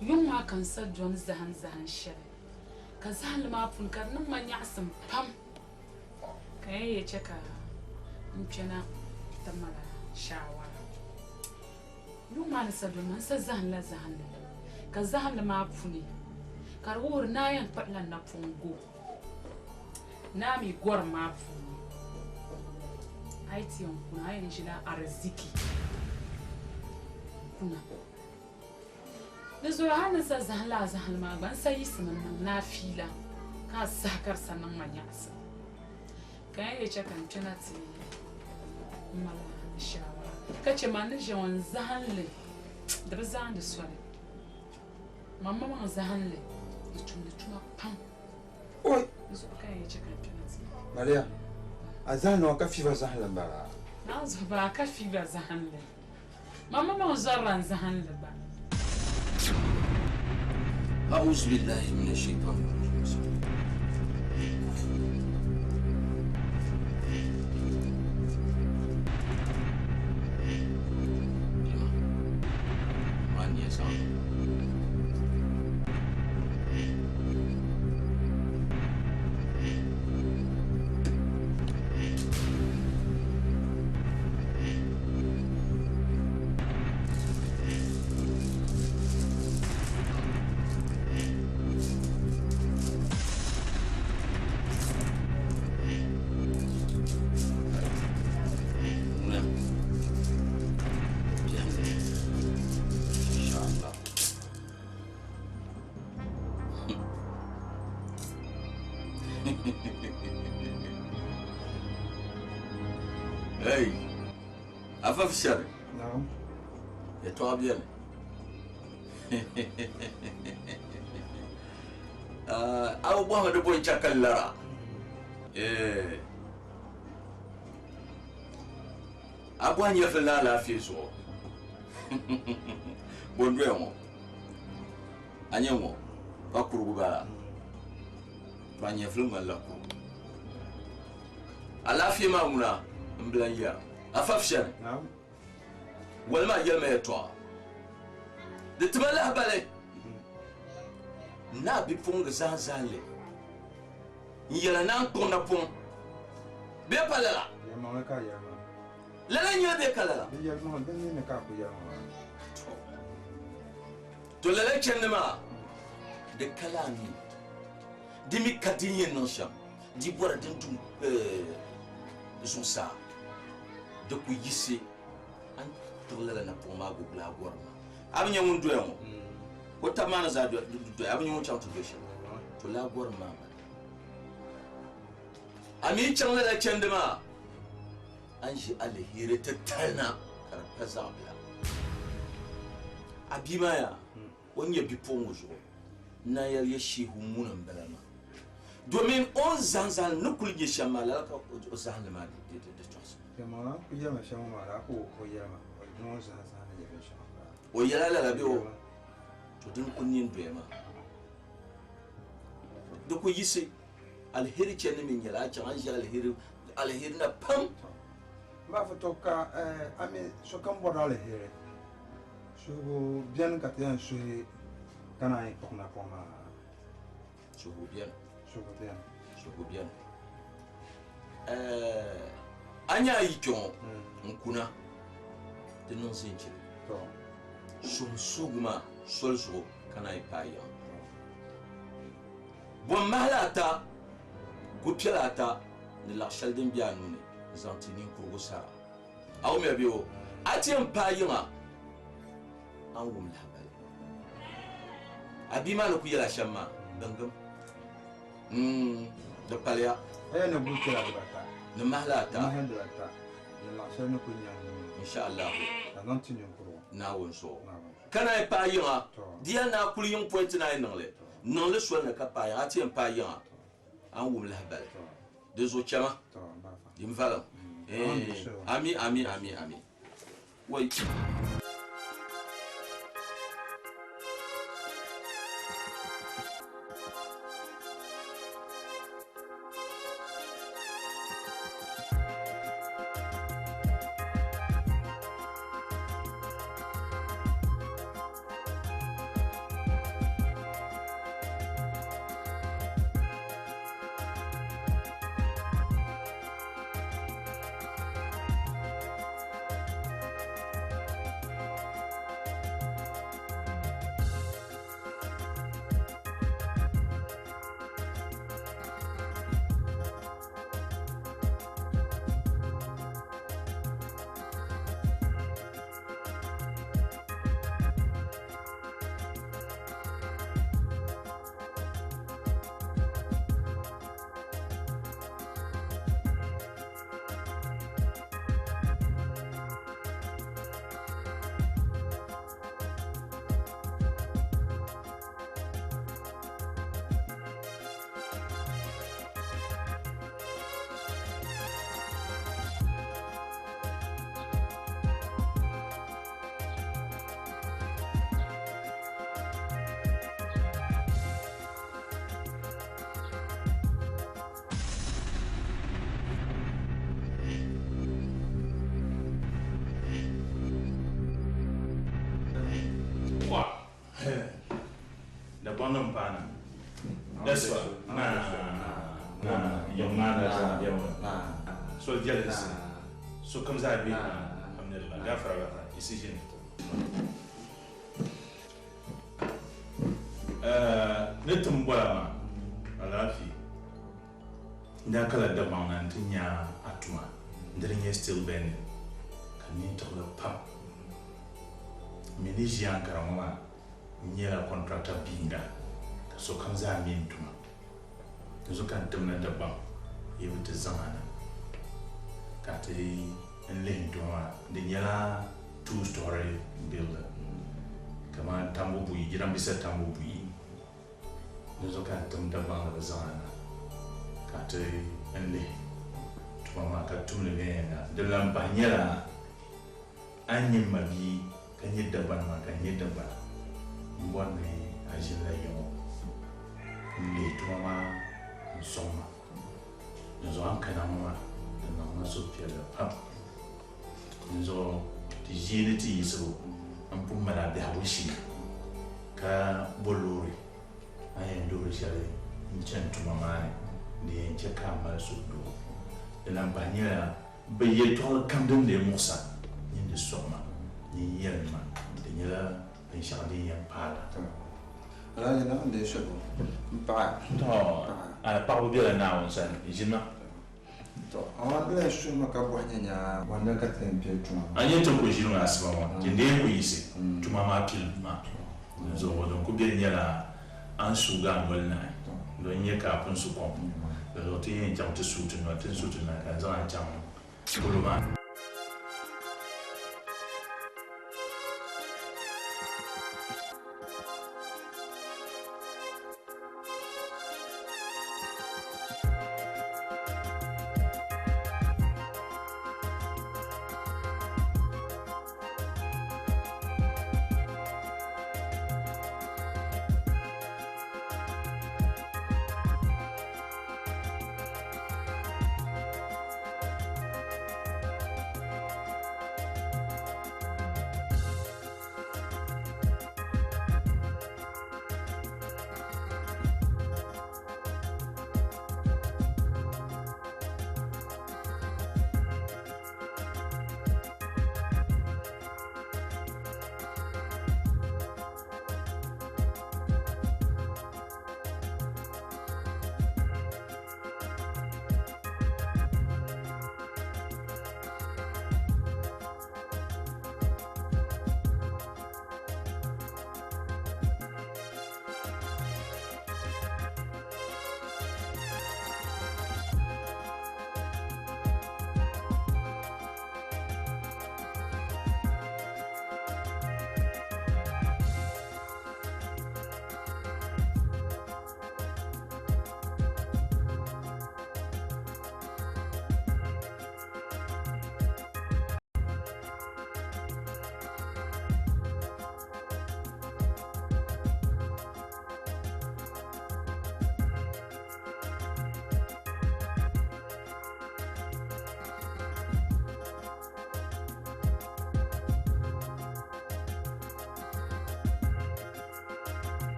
Yung ma kan sa John zahan shari. Ka zahan ma pun kar nan man yasim pam. Kai ya cheka. Mchana tamara shawara. Yung ma sa John man sa zahan la zahan. Ka zahan ma puni kar wor na yan patlan na fungo na mi gor ma puni aiti on kuna ayi jila arziki kuna da zo hana sa zahan la zahan ma ban sai isman na fila ka sakar sanan manyasa kai ya ce kan tunati mala shawara kace man da jawan zahan le da zahan da swale Mama ma zahanle ituna pam. Oi. Zo kai ya cika tunasi. Maria. أزهل وكفي زهلا بلا نازو با كفي بزهن لي ماما ما زران زهن لبا أعوذ بالله من الشيطان الرجيم من يسعى Hey, afaf shari. نعم Ya to bien. Aw bo de boy chakallara. Abwan ya fela la fi so. Bondwe mo. Anyemo. Bakuru ba. Banya fluma la ko. Ala fi ma muna mblanya. Afaf shari. نعم والما يلما يتوى دتبلا بالي na bi pung zanzale yela nan kona pung be palala يا ما لك يا ما lala nya be kalala يا ما دني نكاكو يا ما to lala chenma de kalani dimi kadinye non sham di bora dentum zonsa de ku yisi an to lala na pung ma go bla gorma abnya mun doyamo ko tamana za do abnya mun cham to do shi to la gorma ami can lala chendma an shi alheri tattalna karfa zabla abimaya wani bi pon wuzo na ya shehu munan balama domin on zanzan nukul ge shamala ka o zan ma de tos يا ما يا ما شو ما راكو يا ما نو زازان يا بيش o yala la be o to din kunnin do ma da ko yise alheri chen min yala can an shi alheri na pam ما فتوكا أمي شو كم برا له هير شو بيان كاتيان شو كنا يكون كوما شو bien شو بيان anya yikon nkuna de non sinche تو sugma solso kana ipaya bon malata gupelata ni la shalden bianune zantini kurgusa aw me biyo atien payima an wum labal abima no kuyela shamma dangam de palya أنا نقول كلا بتا ni malata ما هند بتا يلا عشان نكون يعني inshallah نانتين ينكرو na wonso نعم kana payima تو dia na kuliyin point na nangle non le so na ka paya atien payima an wum labal de zo chama تو بافا dim valam ami wai maana zan biya mu so jealous so kam za bi alhamdulillah gafara decision ne tumbula ma alafi nda kala da bana tinya atuma ndrinye still ben kan ni to pa mini jian karama nyela contractor binga so kan za min tuma zo kan tumna da ba yewu ta zamana ka ta yi len tuma da nyela two story builder kama tambo buyi gidan bisa tambo buyi zo kan tum da ba da zamana ka ta yi le tuma ma ka tumle ne da lamba nyela anyi mabi kan yadda ban ma kan yadda ba mbone ajila yo le tuma ma soma nzo ankana ma na ma so pia da pap nzo ti jini ti so ampu mara da hawishi ka bolori ayen do shale nchentu mama ne nche kama so do la banyela baye to kamdum de musa ni de soma ni yelma de nyela en shadi yan pala ala yana de shego pa to a pa bu bela na on san jina to awan bela shu maka bohnya wanda ka tempe tuma anye to ko jinu asba wa jinde ko yisi tuma ma kil ma zo wodon ko be nyala an suga ngolna don ye ka pun su ko do ti yen jam to su to no tin su to na ka za jam ko ma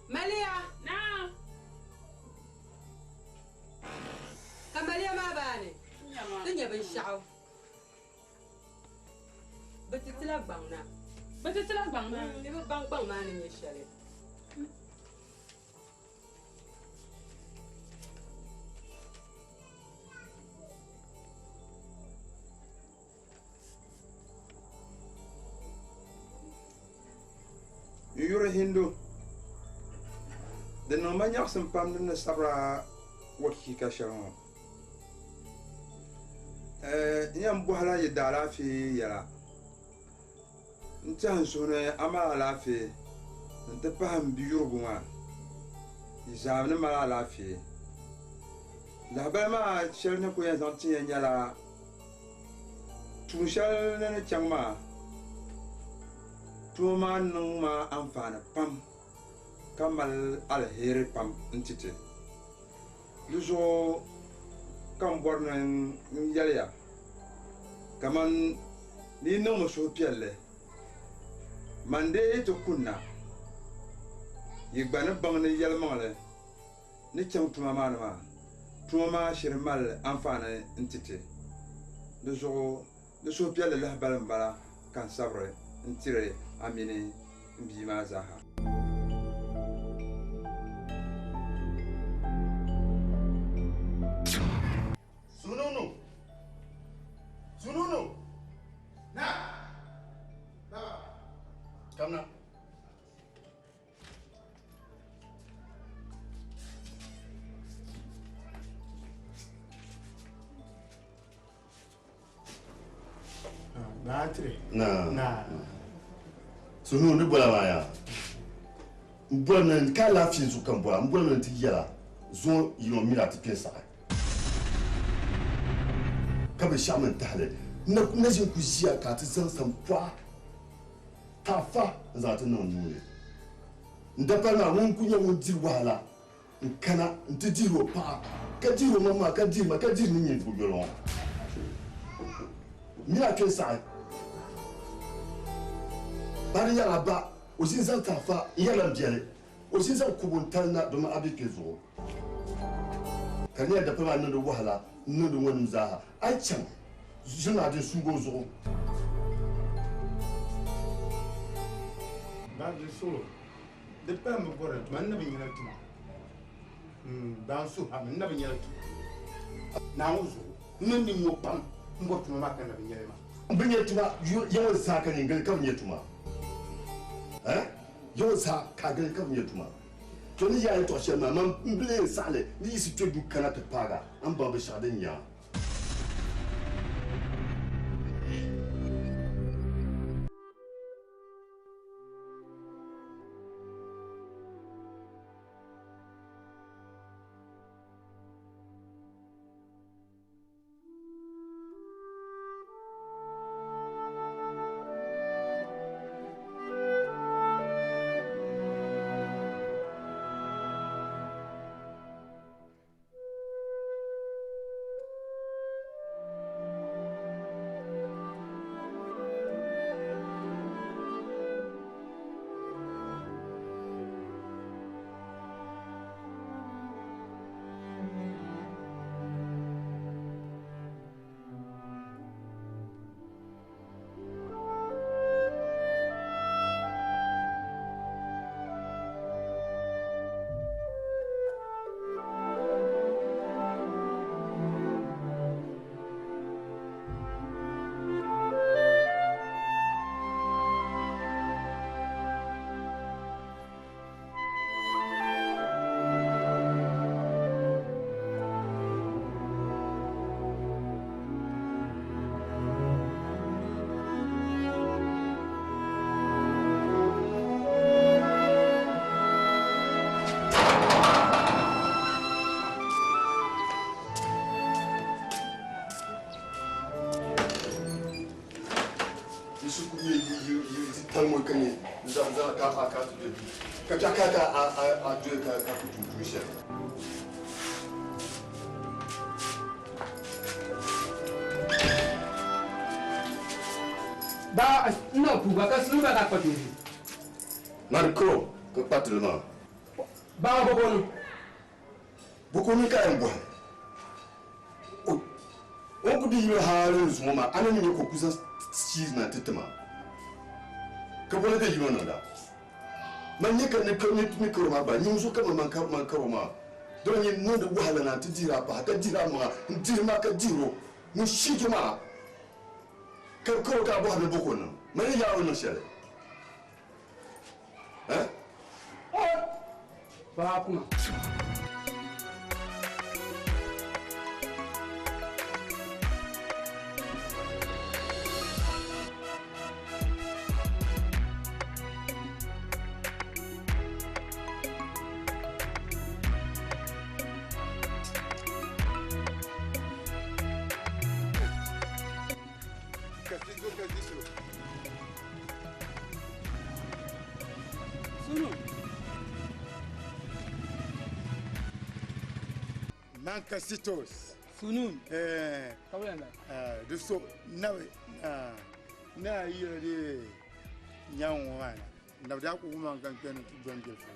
Malia. Naam. Malia ma bani. Dunya bin sha'aw. Betitila bangna. Betitila bangna. Ni bang ma ni yeshale. Yura Hindu. The no man yakson pam the sabra what he casharon. Yam buhala ye dala fi yala. Ntan sone ama la fi. Nte paham biyo buma. Izamne mala la fi. La bama chelne ko yan zanti yala. Tu shal ne changma. tuma maa niŋ ma anfaani pam ka mali alheri pam n titi di zuɣu ka n bɔri ni n yɛliya kaman ni yi niŋmi suhupiɛlli man dee ti kunna yi gba ni baŋ ni yɛlimaŋli ni chaŋ tuma maa ni maa tuma maa shiri mali anfaani n titi di zuɣu di suhupiɛlli lahi bali n bala ka n sabiri n tiri Amini n bii maa zaaha. Sununu na baba come now. Na. Sunu ni bola ma ya. Mbola nan ka la fi su kan bola, mbola nan ti yala. Zo yino mira ti pesa. Ka be shaman tale. Na jin ku jiya ka ti san san kwa. Ta fa za ta nan nure. Ndapa na mun kunya mun dir wala. Nkana nti diro pa. Ka diro mama ka diro ni nyi fu belo. Mira pesa. Bari yala ba osin zan tafa yala biyale osin zan kubuntar na domin abin ke zo kan yadda fama nan da wahala nan da wani zaha ai can suna da su go zo ba da so da pa mu bora man na bin yana tuma ban su ha man na bin yana tuma na uzo nan ni mo pam ngo tuma ma kan na bin yana ma bin yana tuma yawan saka ne gal kan yana tuma yau sa kagan kan ya tuma to ni yayin to shema man mbile sale ni isi to du kana ta paga an ba ba shadan ya talmo kani za ka tu ka a tu ka tu shi ba no ku ba ka sunu ba ka patu Marco ka patu no ba bokonu ka en bo o ku di yo halin zuma anani ne ko kusa cheese na titama ka bole da yiwo no da man ne ka ne ko ma ba ni muso ka man ka ma don yin no da wahala na ta jira ba ka jira ma dirma ka jiro mu shige ma ka ko ka bo da boko no mai ya wannan share ba kuma Mancasitos. Sunun. Kawenda. De so na yiri nyan wana. Na da ku kuma kan kan don gelfo.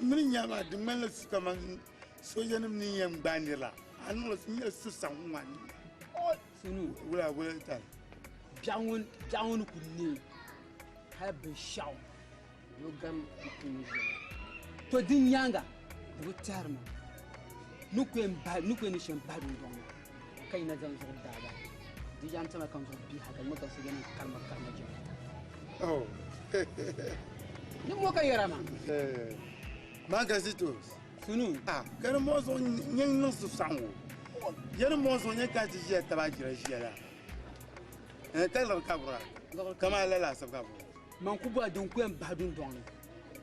Min nyama de mala suka man sojanim ni yam bandira. An lo ni su san wan. Sunu wala ta. Jawun kunni. Ha be shaw. Yogam kunni. To din yanga. Do tarma. Nukwen ni shan badu don. Kai na zan zo da ba. Dijan tana kan zo bi haka maka su ganin kalmar jin. Oh. Ni mo kai rama. Mancasitos. Sunu. Kan mo so nyen no su sanwo. Yere mo so nyen ka ti je taba jira jira. Telo kabura. Kama la sa kabura. Man ku ba don kwen badun don.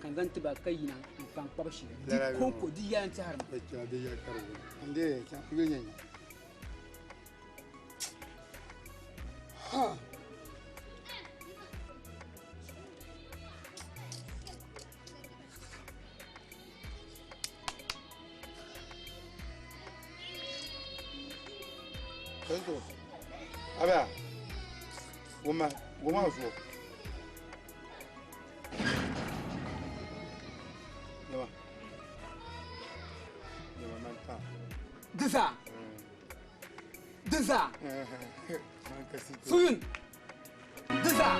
Kan zan tiba kai na kan kwabashi. Di konko di yan ta harma. Ta da ya karo. Inde ta yenyen. Ha. Tanto. Aba. Goma zo. Yawa manta. Disa. Mancasitos. Suyun. Disa.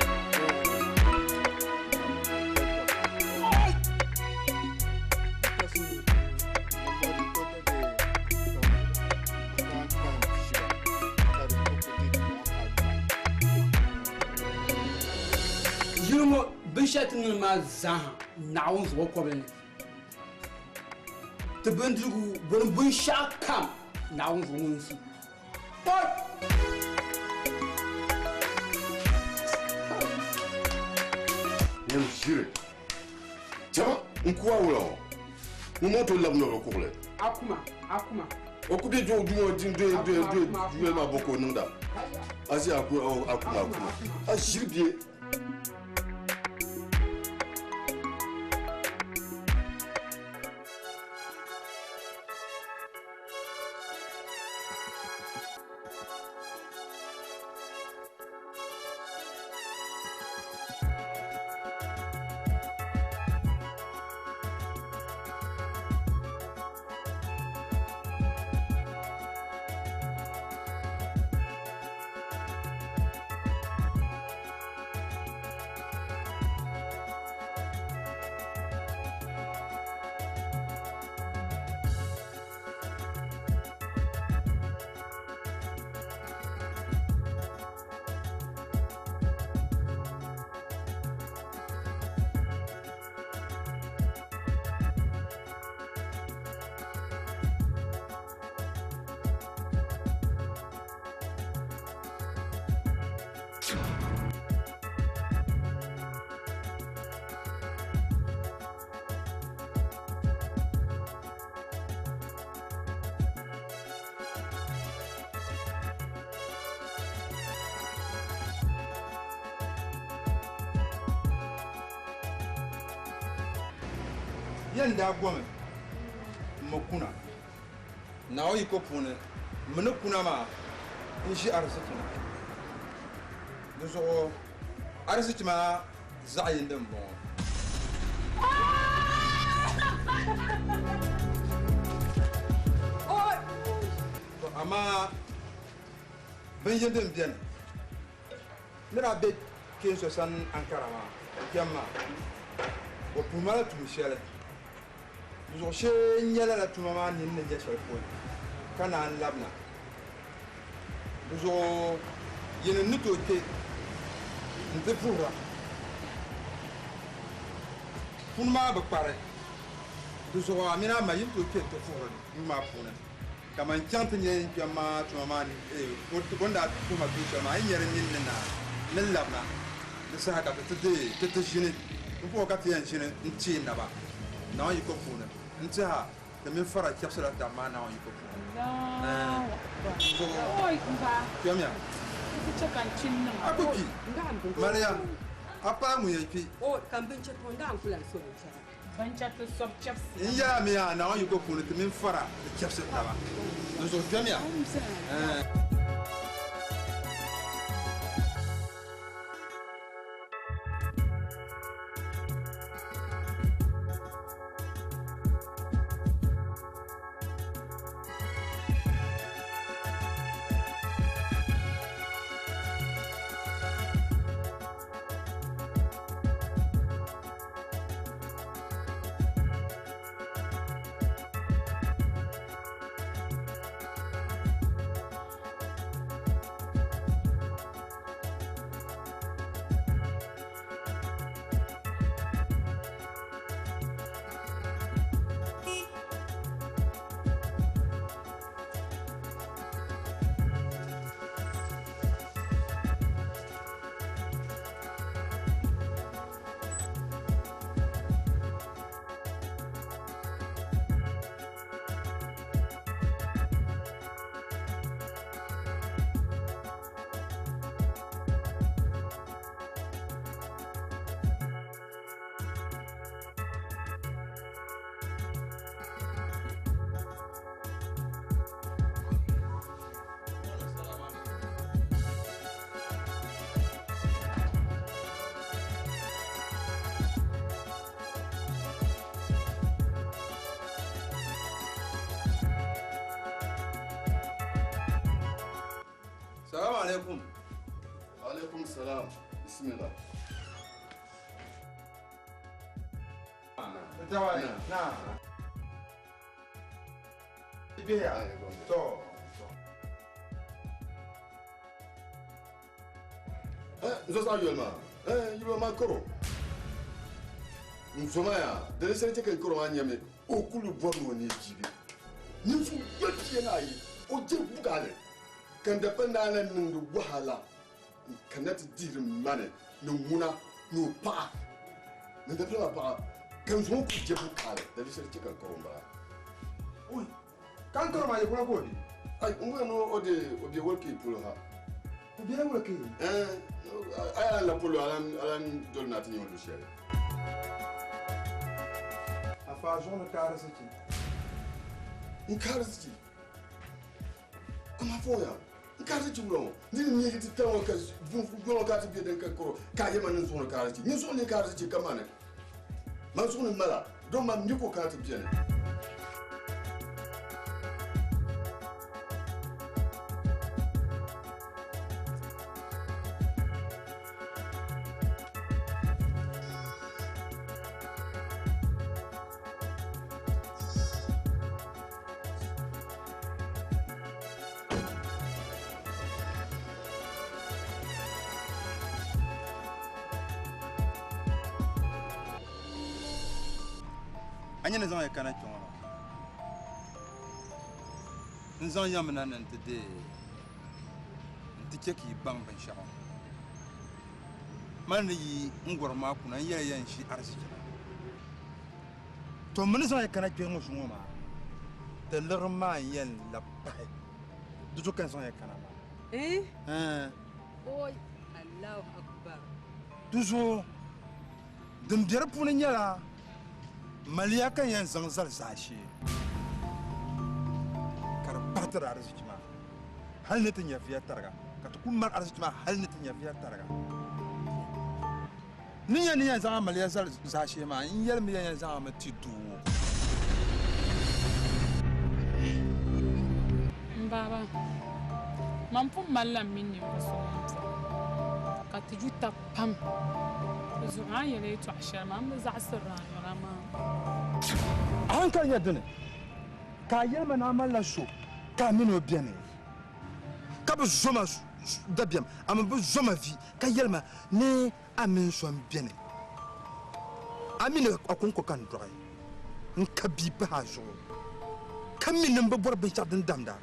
Yirmo bishat ni ma zaha naun zo koben. Te bendrugu bon shakam naun zo nsi. Yam jire. Chama nkuwa wala. Mumoto labno ro kokle. Akuma. Okubi jo dumo din do ma boko nunda. Asi akuma. Ajibie. Yanda gome makuna na oyi ko pune mene kuna ma inshi arziki na dozo arziki ma zayin din bon amma ben yendin bien mira be ke so san ankara ma jamma o pumala tu michele nous on cherche la tout maman ni ne jette pas kana an labna nous on yene nuto te nte pura funma ba pare nous on amina ma yinto te te fura ma puna kama chante nye ma tu maman e bonda tu ma tu ma yere ni na labna de sa ka te jine pour ka te jine nti na ba na yi ko funa nti ha da min fara kyapsala da ma na yi ko funa oi kumba kyamya kucha kan chin na Maria apa mu yafi o kan bin ce tonda an kula so Banchatu sub chaps. Ya mi ya na yi ko kunu min fara da chefs ta ba. Do so jami'a. Salam alaikum. Alaikum salam. Bismillah. Na. Ibiya. To. Nzo sa yolma. Yolma koro. Nzoma ya, dele sere te ke koro ma nyame. O kulu bo no ni jibi. Ni fu yepie na yi. O je bugale. Kan da pendana nin wahala. Kanat dir mane no muna no pa. Ni da pa. Kan zo ku je bugale. Dele sere te ke koro ba. Ui. Kan koro ma ye kuna ko di. Ai, no ode worki pulo ha. Ko bi worki. Aya la pulo alan dol na tinyo lu shere. Afa zone kare saki. In kare saki. Ama foya. In kare saki bulo. Ni ni ti tawo ka bulo ka ti bi den ka koro. Ka yema nin zone kare saki. Ni zone kare saki kamane. Man zone mala. Don man ni ko ka ti bi ne. Anyene zan yakana chonga. Nzan yamna nan tede. Ntike ki bang ban shaho. Man yi ngor ma kuna yan shi arziki. To mun zan yakana chonga shuma. De lorma yan la pai. Du kan zan yakana. Oy, Allahu akbar. Toujours dum dere puna nyala. Maliya kan yan zanzar zashi kar batar arziki ma hal ne tin yafiya targa ka tukumar arziki ma hal ne tin yafiya targa niya zama maliya zashi ma in yar mi yan zama tidu Baba man fu mallam minni rasulullah ka tujuta pam زعاية ليتو عشان ما مزع السران ولا ما أنك يا دني كايما نعمل لا شو كامينو بياني كابو زوما دبيام أما بزوما في كايما ني أمين سوام بياني أمين أكون كان دراي نكبي بهاجو كمين نببور بيشادن دامدا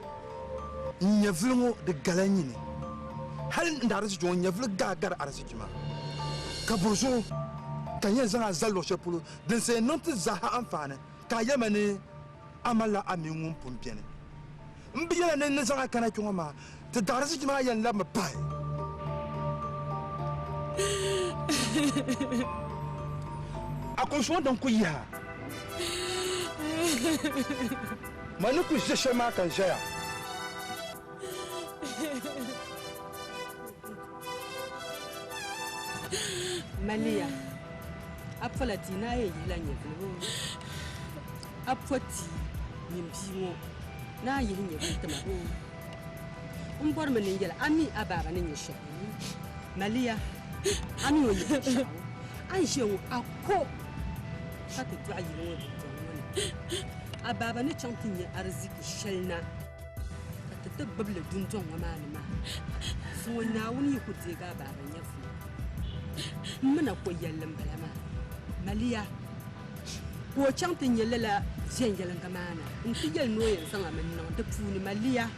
نيفلمو دغالانيني هل ندارس جو نيفل غاغار أرسيجما Kabozo kanya zanga zalo shepulu den se nonte zaha amfane kaya mane amala amingun pompiene mbiya ne zanga kana chongoma te darasi jima yan la mapai akon so don ku ya ma ni ku ʒe shɛli maa kan ʒɛya Malia, apfala ti na ye yila nyevlo. Apfoti nyimbiwo na ye nyevlo tamaro. Umbor men ngela ami ababa ne nyesha. Malia, ami o nyesha. Anje wo akko. Fatu tu ayi wo de. Ababa ne chantinya arziki shelna. Tata babla dunjon wa malama. So na woni ku te ga baba nyafu. Mana ko yallan balama Malia ko chantin yalla jengelan kamana in tijal noyen sanga men non de puni Malia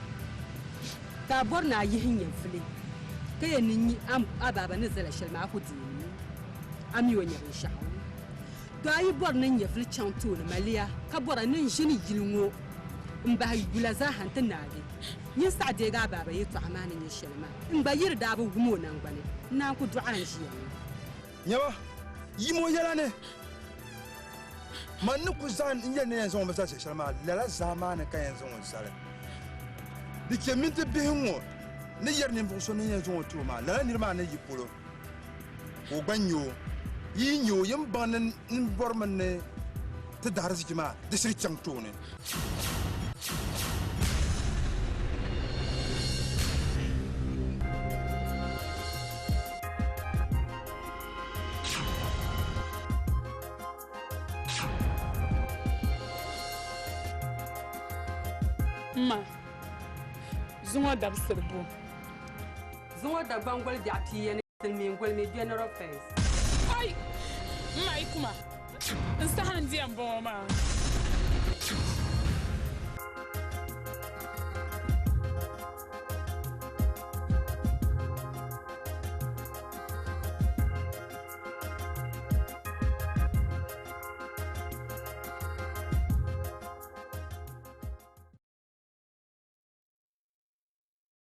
ka borna yihin yan fili kay ninni am ababa ne zala shelma ko dini am yo nyarin shawo to ayi borna nya fili chanto ne Malia ka bora nin jini yilngo mba gula za hanta nade yin sa de ga baba yi to amana nya shelma mba yirda bu gumo nan gbane na ku du'an shi nyaba yimo yɛla ni ma ni ku zan n yɛli ni yɛn zaŋ o zali shɛli maa lala zaamaani ka yɛn zaŋ o zali di chɛ minti bihi ŋɔ ni yɛri ninvuɣu so ni yɛn zaŋ o tuo maa lala niri maa ni yi polo o gba nyɛ o yi nyɛ o yin baŋ ni bɔri mi ni ti daɣari ziki maa di shiri chaŋ tooni Ma, zuŋo dabisiri bu. Zuŋo dagbangol jaɣapiya ni silmiingoli mi general affairs. Ai, ma yi kuma. N sahan diyan bɔŋɔ maa.